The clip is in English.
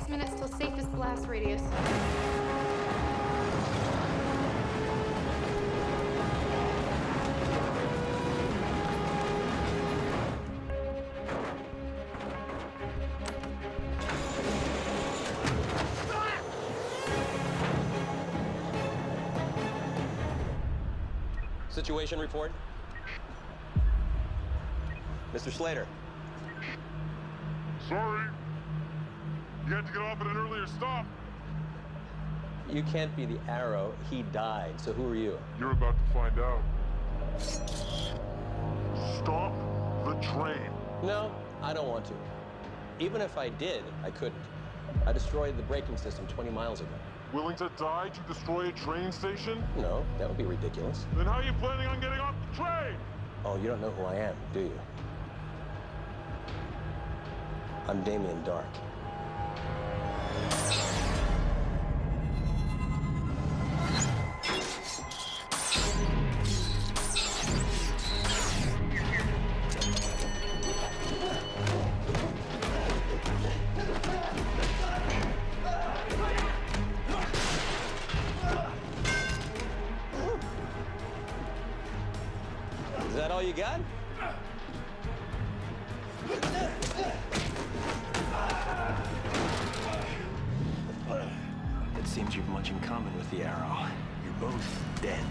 6 minutes till safest blast radius. Situation report. Mr. Slater. Sorry. You had to get off at an earlier stop. You can't be the Arrow. He died. So who are you? You're about to find out. Stop the train. No, I don't want to. Even if I did, I couldn't. I destroyed the braking system 20 miles ago. Willing to die to destroy a train station? No, that would be ridiculous. Then how are you planning on getting off the train? Oh, you don't know who I am, do you? I'm Damien Dark. Is that all you got? It seems you've much in common with the Arrow. You're both dead.